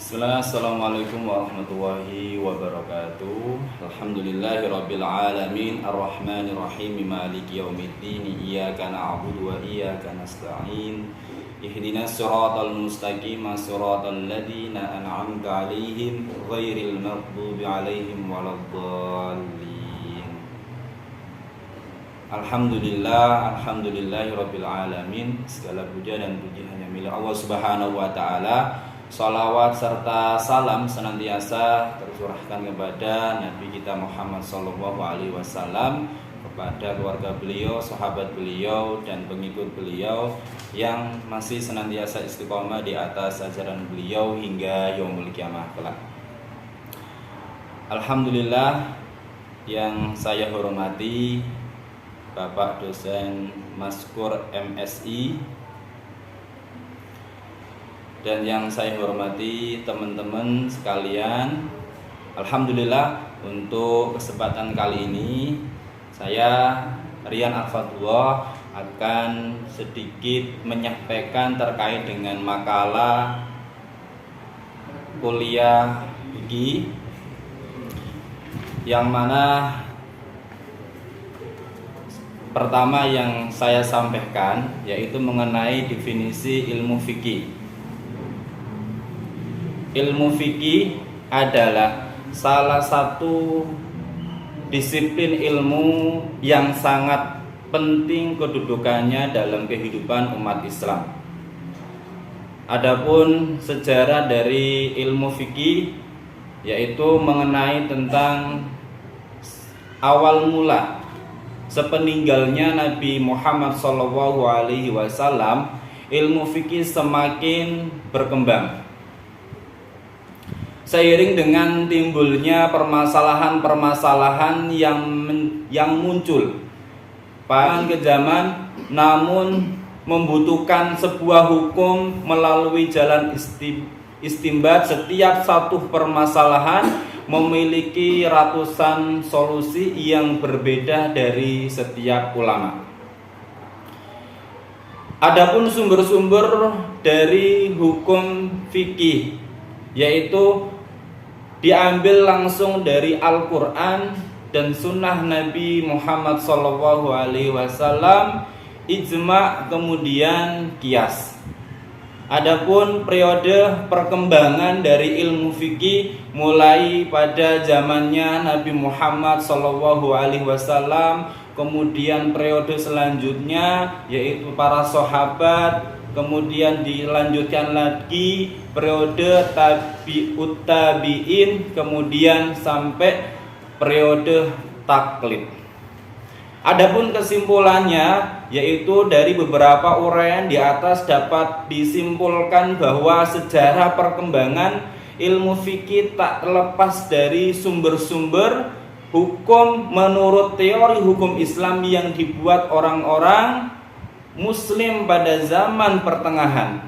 Bismillah, Assalamualaikum warahmatullahi wabarakatuh. Alhamdulillahirabbil alamin, arrahmanirrahim, maliki yaumiddin. Iyyaka na'budu wa iyyaka nasta'in. Ihdinas siratal mustaqim, siratal ladzina an'amta 'alaihim ghairil maghdubi 'alaihim waladdallin. Alhamdulillahirabbil alamin. Segala puja dan puji hanya milik Allah Subhanahu wa taala. Salawat serta salam senantiasa tercurahkan kepada Nabi kita Muhammad SAW, kepada keluarga beliau, sahabat beliau, dan pengikut beliau yang masih senantiasa istiqomah di atas ajaran beliau hingga yaumul kiamah kelak. Alhamdulillah, yang saya hormati Bapak dosen Maskur MSI, dan yang saya hormati teman-teman sekalian. Alhamdulillah, untuk kesempatan kali ini saya Rian Al-Fadullah akan sedikit menyampaikan terkait dengan makalah kuliah fikih, yang mana pertama yang saya sampaikan yaitu mengenai definisi ilmu fikih. Ilmu fikih adalah salah satu disiplin ilmu yang sangat penting kedudukannya dalam kehidupan umat Islam. Adapun sejarah dari ilmu fikih yaitu mengenai tentang awal mula sepeninggalnya Nabi Muhammad SAW, ilmu fikih semakin berkembang seiring dengan timbulnya permasalahan-permasalahan yang muncul pada zaman, namun membutuhkan sebuah hukum melalui jalan istimbat. Setiap satu permasalahan memiliki ratusan solusi yang berbeda dari setiap ulama. Adapun sumber-sumber dari hukum fikih yaitu diambil langsung dari Al-Quran dan Sunnah Nabi Muhammad SAW, ijma, kemudian qiyas. Adapun periode perkembangan dari ilmu fikih mulai pada zamannya Nabi Muhammad SAW, kemudian periode selanjutnya yaitu para sahabat, kemudian dilanjutkan lagi periode tabi'ut tabi'in, kemudian sampai periode taklid. Adapun kesimpulannya yaitu dari beberapa uraian di atas dapat disimpulkan bahwa sejarah perkembangan ilmu fikih tak terlepas dari sumber-sumber hukum menurut teori hukum Islam yang dibuat orang-orang Muslim pada zaman pertengahan.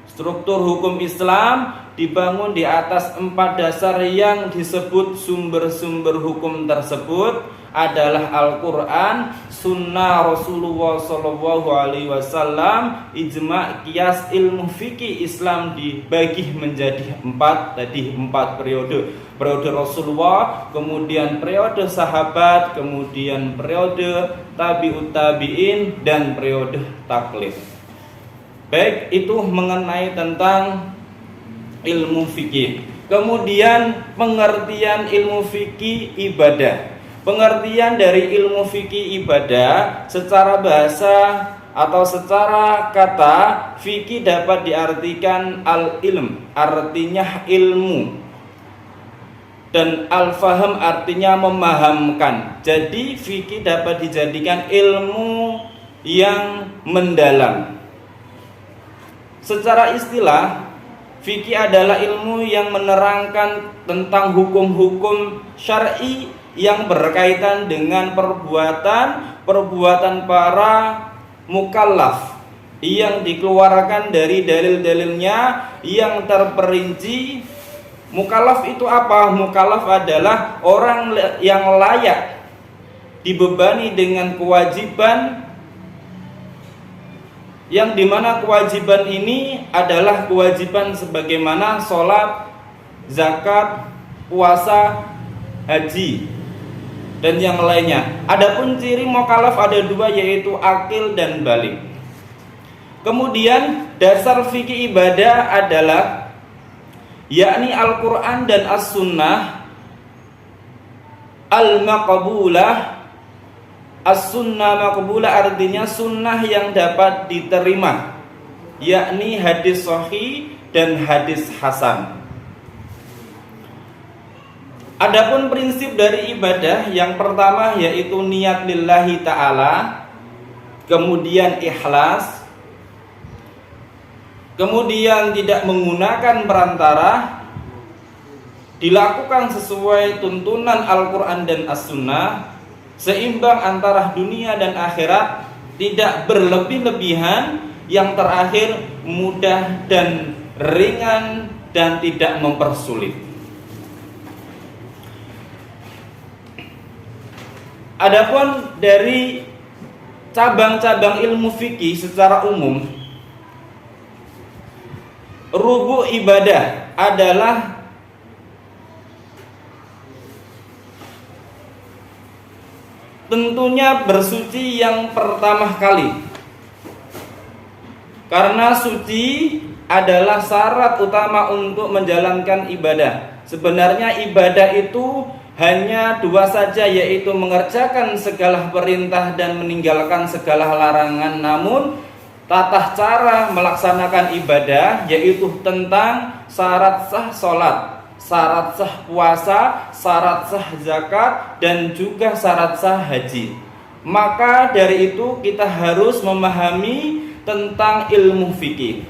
Struktur hukum Islam dibangun di atas 4 dasar yang disebut sumber-sumber hukum tersebut adalah Al-Quran, Sunnah Rasulullah SAW, ijma, qiyas. Ilmu fikih Islam dibagi menjadi 4 periode. Periode Rasulullah, kemudian periode sahabat, kemudian periode tabi'ut tabi'in, dan periode taklid. Baik, itu mengenai tentang ilmu fikih. Kemudian pengertian ilmu fikih ibadah. Pengertian dari ilmu fikih ibadah secara bahasa atau secara kata, fikih dapat diartikan al-ilm, artinya ilmu, dan al-faham artinya memahamkan. Jadi fikih dapat dijadikan ilmu yang mendalam. Secara istilah, fikih adalah ilmu yang menerangkan tentang hukum-hukum syar'i yang berkaitan dengan perbuatan para mukallaf yang dikeluarkan dari dalil-dalilnya yang terperinci. Mukallaf itu apa? Mukallaf adalah orang yang layak dibebani dengan kewajiban yang dimana kewajiban ini adalah kewajiban sebagaimana sholat, zakat, puasa, haji, dan yang lainnya. Adapun ciri mukallaf ada dua, yaitu akil dan baligh. Kemudian dasar fikih ibadah adalah yakni Al-Quran dan As-Sunnah al-maqbulah. As-sunnah maqbulah artinya sunnah yang dapat diterima, yakni hadis sahih dan hadis hasan. Adapun prinsip dari ibadah yang pertama yaitu niat lillahi ta'ala, kemudian ikhlas, kemudian tidak menggunakan perantara, dilakukan sesuai tuntunan Al-Quran dan As-Sunnah, seimbang antara dunia dan akhirat, tidak berlebih-lebihan, yang terakhir mudah dan ringan dan tidak mempersulit. Adapun dari cabang-cabang ilmu fikih secara umum, rubu' ibadah adalah tentunya bersuci yang pertama kali, karena suci adalah syarat utama untuk menjalankan ibadah. Sebenarnya ibadah itu hanya dua saja, yaitu mengerjakan segala perintah dan meninggalkan segala larangan. Namun tata cara melaksanakan ibadah yaitu tentang syarat sah sholat, syarat sah puasa, syarat sah zakat, dan juga syarat sah haji. Maka dari itu kita harus memahami tentang ilmu fikih.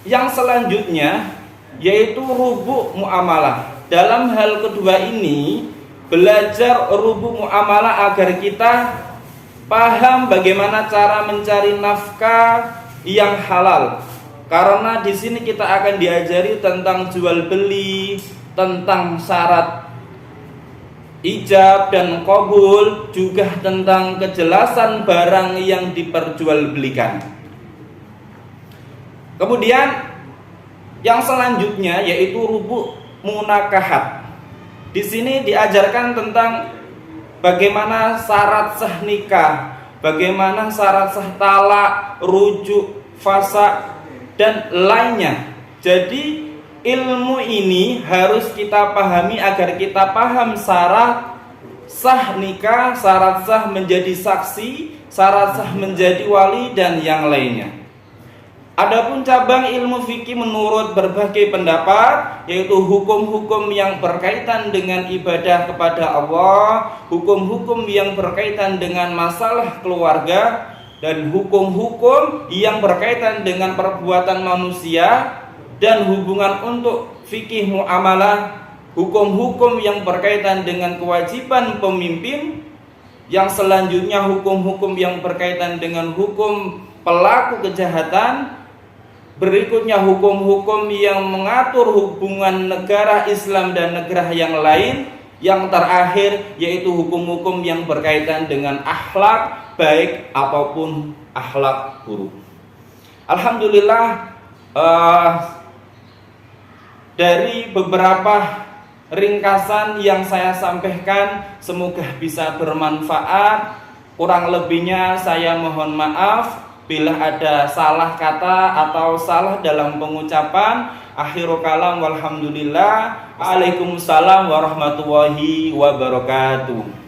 Yang selanjutnya yaitu rubu' muamalah. Dalam hal kedua ini, belajar rubu' muamalah agar kita paham bagaimana cara mencari nafkah yang halal. Karena di sini kita akan diajari tentang jual beli, tentang syarat ijab dan qabul, juga tentang kejelasan barang yang diperjualbelikan. Kemudian yang selanjutnya yaitu rubu' munakahat. Di sini diajarkan tentang bagaimana syarat sah nikah, bagaimana syarat sah talak, rujuk, fasa, dan lainnya. Jadi ilmu ini harus kita pahami agar kita paham syarat sah nikah, syarat sah menjadi saksi, syarat sah menjadi wali, dan yang lainnya. Adapun cabang ilmu fikih menurut berbagai pendapat, yaitu hukum-hukum yang berkaitan dengan ibadah kepada Allah, hukum-hukum yang berkaitan dengan masalah keluarga, dan hukum-hukum yang berkaitan dengan perbuatan manusia, dan hubungan untuk fikih muamalah, hukum-hukum yang berkaitan dengan kewajiban pemimpin, yang selanjutnya hukum-hukum yang berkaitan dengan hukum pelaku kejahatan, berikutnya hukum-hukum yang mengatur hubungan negara Islam dan negara yang lain, yang terakhir yaitu hukum-hukum yang berkaitan dengan akhlak baik ataupun akhlak buruk. Alhamdulillah, dari beberapa ringkasan yang saya sampaikan semoga bisa bermanfaat. Kurang lebihnya saya mohon maaf bila ada salah kata atau salah dalam pengucapan. Akhirul kalam walhamdulillah. Waalaikumsalam warahmatullahi wabarakatuh.